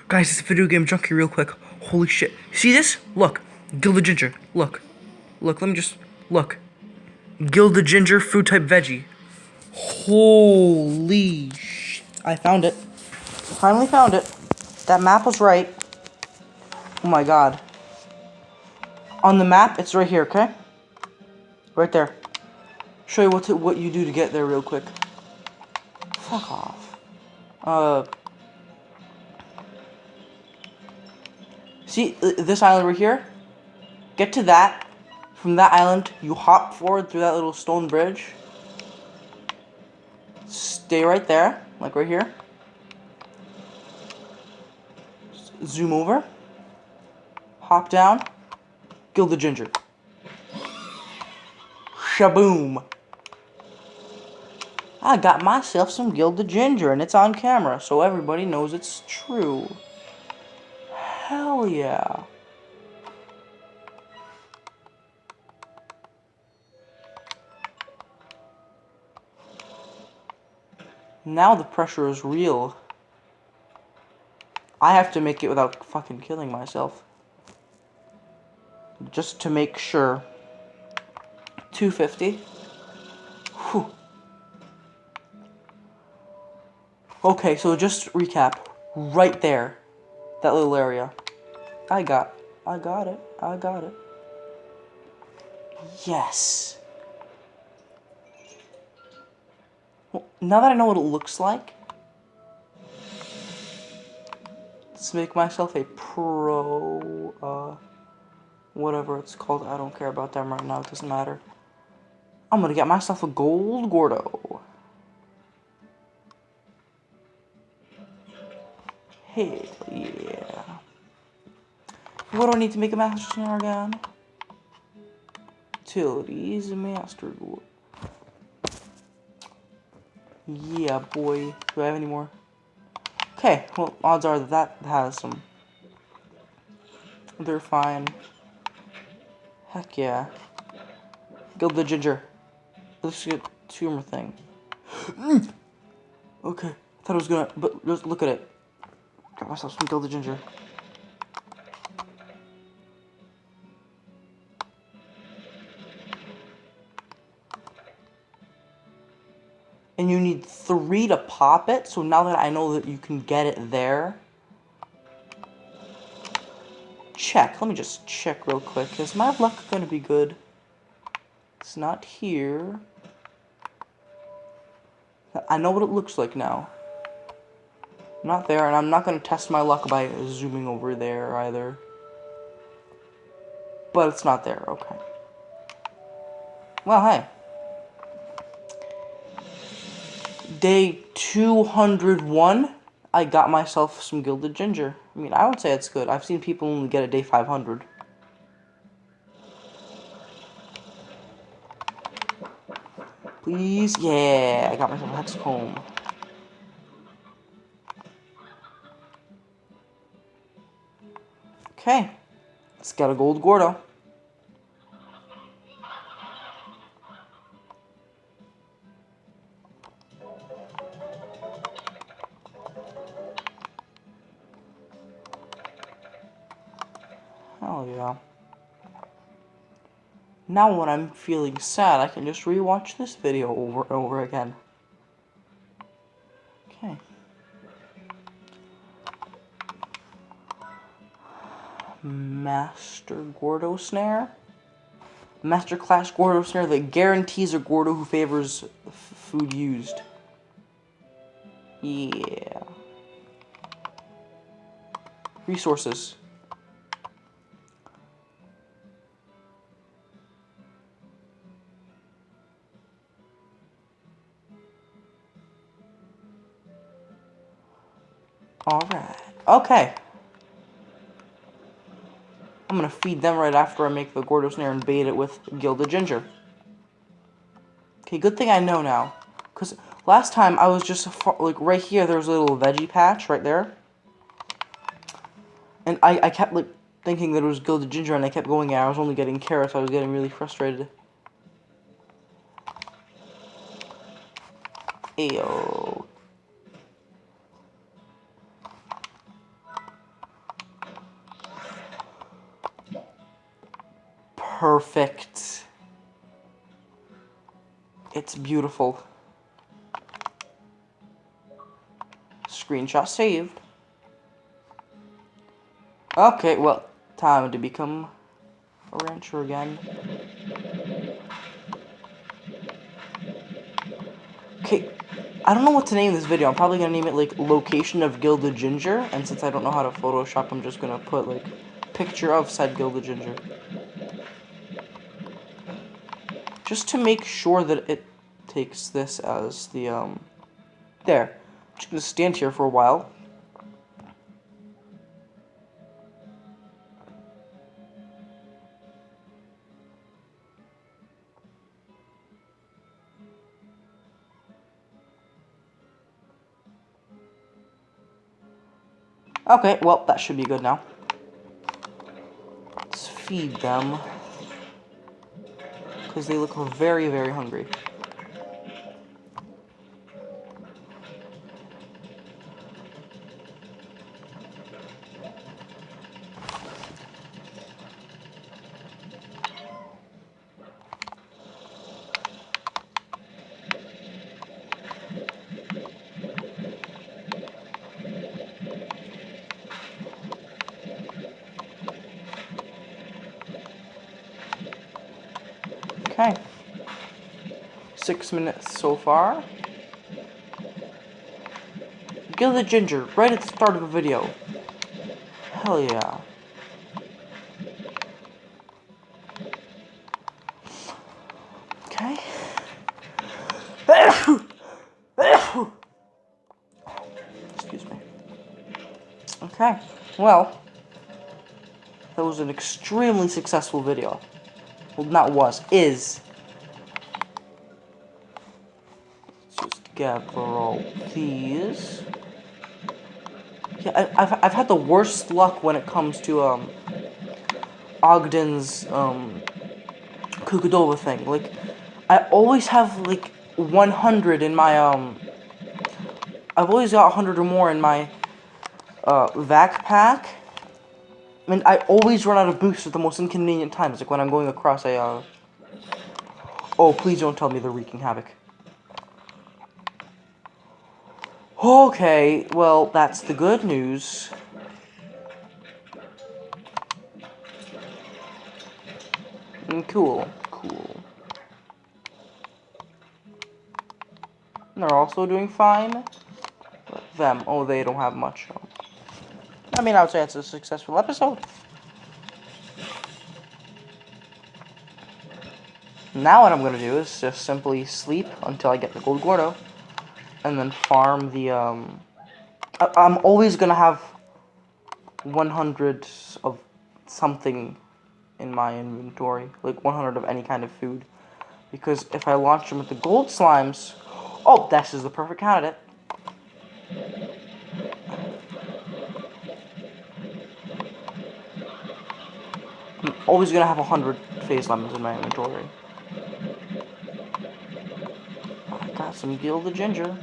Guys, it's video game junkie real quick. Holy shit. See this? Look. Gilded ginger. Look. Look, let me just... Look. Gilded ginger food type veggie. Holy shit. I found it. Finally found it. That map was right. Oh my god. On the map, it's right here, okay? Right there. Show you what you do to get there real quick. Fuck off. See this island right here? Get to that. From that island, you hop forward through that little stone bridge. Stay right there, like right here. Zoom over. Hop down. Gilded ginger. Shaboom. I got myself some gilded ginger, and it's on camera, so everybody knows it's true. Hell yeah. Now the pressure is real. I have to make it without fucking killing myself. Just to make sure. 250. Whew. Okay, so just recap. Right there. That little area. I got it. Yes. Well, now that I know what it looks like, let's make myself a pro, whatever it's called. I don't care about them right now. It doesn't matter. I'm gonna get myself a gold Gordo. Hell yeah. What do I need to make a master snare again? Utilities, master Gordo. Yeah, boy. Do I have any more? Okay, well, odds are that has some. They're fine. Heck yeah. Gilded ginger. Let's get two more thing. Okay, I thought I was gonna, but just look at it. Got myself some gilded ginger. And you need 3 to pop it, so now that I know that you can get it there. Check, let me just check real quick. Is my luck gonna be good? It's not here. I know what it looks like now. Not there, and I'm not gonna test my luck by zooming over there either. But it's not there, okay. Well, hey. Day 201, I got myself some gilded ginger. I mean, I would say it's good. I've seen people only get it day 500. Please? Yeah, I got myself a hex comb. Okay, let's get a gold Gordo. Hell yeah. Now when I'm feeling sad, I can just rewatch this video over and over again. Okay. Master Gordo Snare. Master Class Gordo Snare that guarantees a Gordo who favors food used. Yeah. Resources. Alright. Okay. I'm gonna feed them right after I make the Gordo Snare and bait it with gilded ginger. Okay, good thing I know now. Because last time I was just, like, right here, there was a little veggie patch right there. And I kept, like, thinking that it was gilded ginger, and I kept going, and I was only getting carrots. I was getting really frustrated. Ayo. perfect. It's beautiful. Screenshot saved. Okay, well, time to become a rancher again. Okay, I don't know what to name this video. I'm probably gonna name it like Location of Gilded Ginger, and since I don't know how to Photoshop, I'm just gonna put like picture of said Gilded Ginger. Just to make sure that it takes this as the there. I'm just gonna stand here for a while. Okay, well, that should be good now. Let's feed them. Because they look very, very hungry. Okay. 6 minutes so far. Gilded Ginger, right at the start of a video. Hell yeah. Okay. Excuse me. Okay, well, that was an extremely successful video. Well, not was, is. Let's just gather all these. Yeah, I've had the worst luck when it comes to Ogden's Kukudova thing. Like, I always have like 100 in my I've always got 100 or more in my vac pack. And I always run out of boosts at the most inconvenient times, like when I'm going across a oh, please don't tell me they're wreaking havoc. Okay, well, that's the good news. Cool, cool. And they're also doing fine. But them, oh, they don't have much. I mean, I would say it's a successful episode. Now what I'm gonna do is just simply sleep until I get the Gold Gordo. And then farm the, I'm always gonna have 100 of something in my inventory, like 100 of any kind of food, because if I launch them with the gold slimes, oh, this is the perfect candidate. I'm always gonna have 100 phase lemons in my inventory. I got some Gilded Ginger.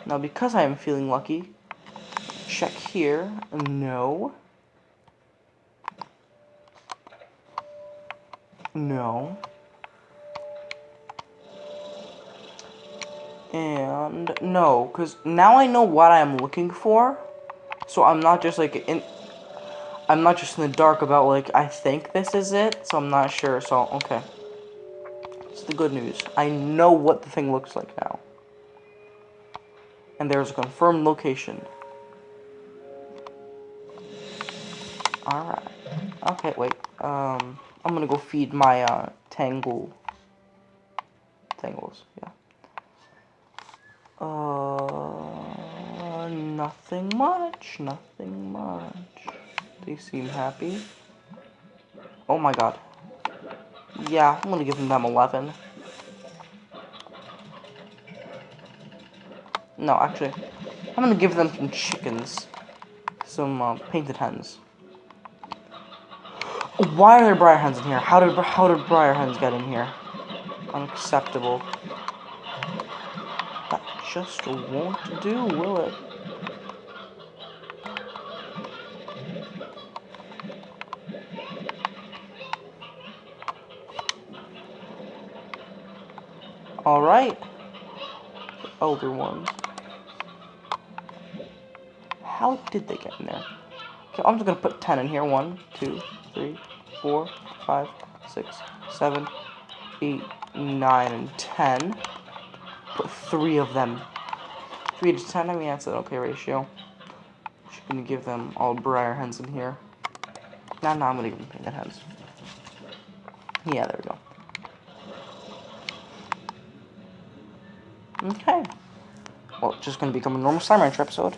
Now, because I am feeling lucky, check here. No. No. And no, because now I know what I'm looking for, so I'm not just like I'm not just in the dark about like I think this is it, so I'm not sure. So okay, it's the good news. I know what the thing looks like now, and there's a confirmed location. All right. Okay, wait. I'm gonna go feed my tangles. Yeah. Nothing much. Nothing much. They seem happy. Oh my god. Yeah, I'm gonna give them 11. No, actually, I'm gonna give them some chickens. Some painted hens. Why are there briar hens in here? How did briar hens get in here? Unacceptable. That just won't do, will it? Alright. Elder ones. How did they get in there? Okay, I'm just gonna put 10 in here. 1, 2, 3, 4, 5, 6, 7, 8, 9, and 10. Put 3 of them. 3 to 10, I mean, that's an okay ratio. Just gonna give them all briar hens in here. No, I'm gonna give them painted hens. Yeah, there we go. Okay. Well, it's just gonna become a normal Slime Rancher episode.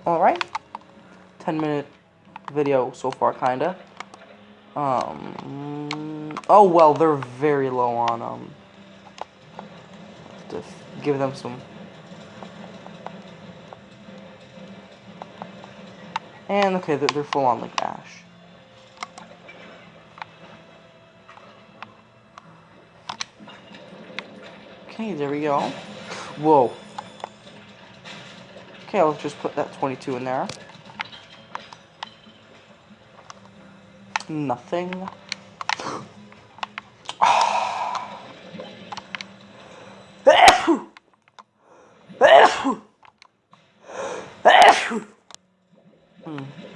Alright. 10-minute video so far, kinda. Oh, well, they're very low on, to give them some. And, okay, they're full on, like, ash. Okay, there we go. Whoa. Okay, let's just put that 22 in there. Nothing.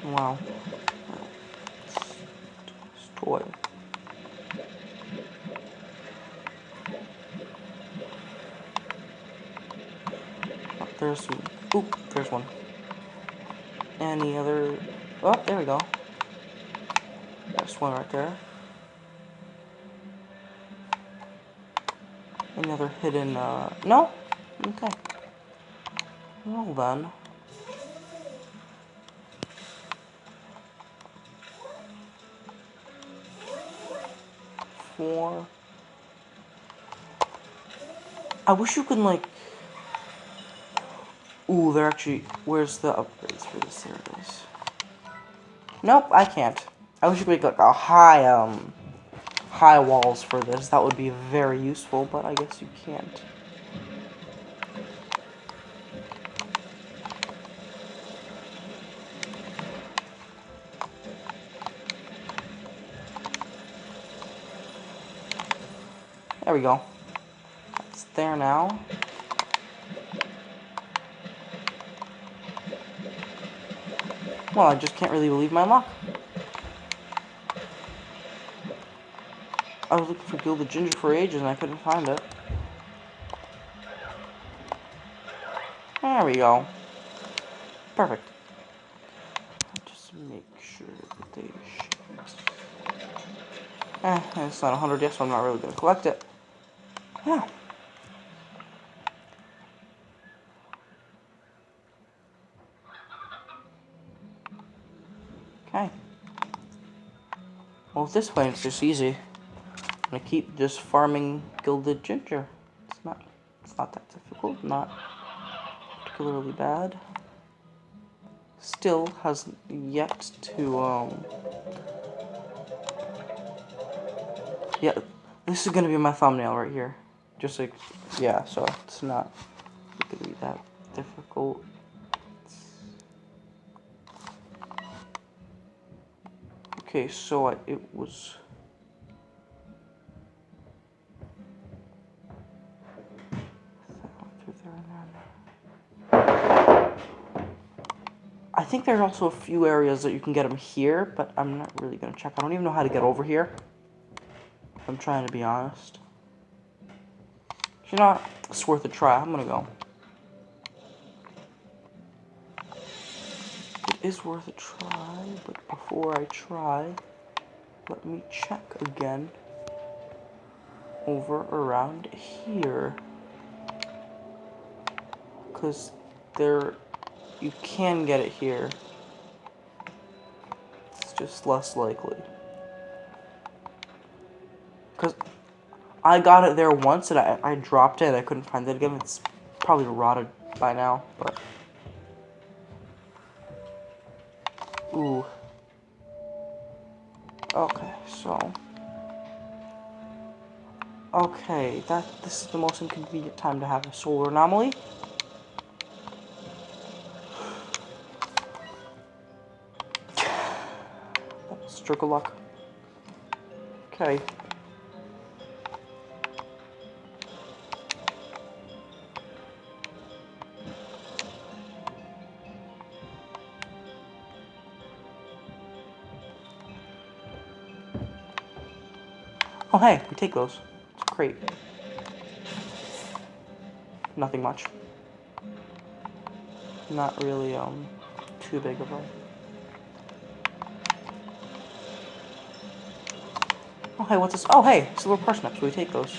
Wow. Toy. Oh, there's some. Oop, there's one. Any other? Oh, there we go. There's one right there. Any other hidden? No. Okay. Well then. Four. I wish you could like. Ooh, they're actually. Where's the upgrades for this? There it is. Nope, I can't. I wish you could make like a high walls for this. That would be very useful, but I guess you can't. There we go. It's there now. Well, I just can't really believe my luck. I was looking for Gilded Ginger for ages and I couldn't find it. There we go. Perfect. Just make sure that they it's not 100 yet, so I'm not really going to collect it. Yeah. Okay. Well, this way it's just easy. I'm going to keep just farming Gilded Ginger. It's not that difficult, not particularly bad. Still hasn't yet to, yeah, this is gonna be my thumbnail right here. Just like, yeah, so it's not gonna be that difficult. Okay, so it was. I think there's also a few areas that you can get them here, but I'm not really gonna check. I don't even know how to get over here. I'm trying to be honest. You know what? It's worth a try. I'm gonna go. It is worth a try, but before I try, let me check again over around here. Because you can get it here. It's just less likely. Because I got it there once and I dropped it and I couldn't find it again. It's probably rotted by now, but. Ooh. Okay, so. Okay, this is the most inconvenient time to have a solar anomaly. Stroke of luck. Okay. Oh, hey, we take those. It's great. Nothing much. Not really, too big of a... Oh, hey, what's this? Oh, hey, silver parsnips. We take those.